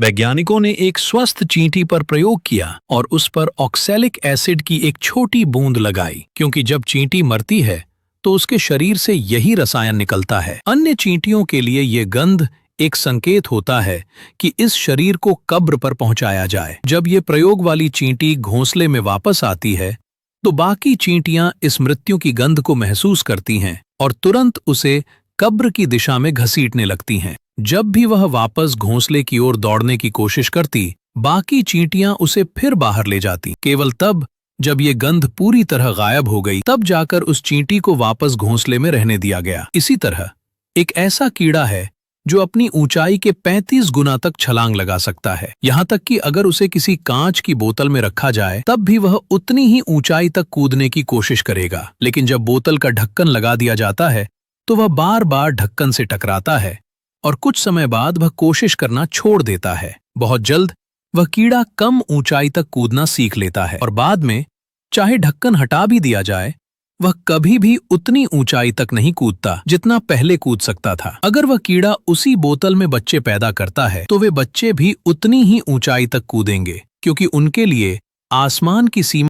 वैज्ञानिकों ने एक स्वस्थ चींटी पर प्रयोग किया और उस पर ऑक्सैलिक एसिड की एक छोटी बूंद लगाई, क्योंकि जब चींटी मरती है तो उसके शरीर से यही रसायन निकलता है। अन्य चींटियों के लिए ये गंध एक संकेत होता है कि इस शरीर को कब्र पर पहुंचाया जाए। जब ये प्रयोग वाली चींटी घोंसले में वापस आती है तो बाकी चींटियां इस मृत्यु की गंध को महसूस करती हैं और तुरंत उसे कब्र की दिशा में घसीटने लगती हैं। जब भी वह वापस घोंसले की ओर दौड़ने की कोशिश करती, बाकी चींटियां उसे फिर बाहर ले जाती। केवल तब जब ये गंध पूरी तरह गायब हो गई, तब जाकर उस चींटी को वापस घोंसले में रहने दिया गया। इसी तरह एक ऐसा कीड़ा है जो अपनी ऊंचाई के 35 गुना तक छलांग लगा सकता है। यहाँ तक कि अगर उसे किसी कांच की बोतल में रखा जाए तब भी वह उतनी ही ऊंचाई तक कूदने की कोशिश करेगा। लेकिन जब बोतल का ढक्कन लगा दिया जाता है तो वह बार बार ढक्कन से टकराता है और कुछ समय बाद वह कोशिश करना छोड़ देता है। बहुत जल्द वह कीड़ा कम ऊंचाई तक कूदना सीख लेता है और बाद में चाहे ढक्कन हटा भी दिया जाए, वह कभी भी उतनी ऊंचाई तक नहीं कूदता जितना पहले कूद सकता था। अगर वह कीड़ा उसी बोतल में बच्चे पैदा करता है तो वे बच्चे भी उतनी ही ऊंचाई तक कूदेंगे, क्योंकि उनके लिए आसमान की सीमा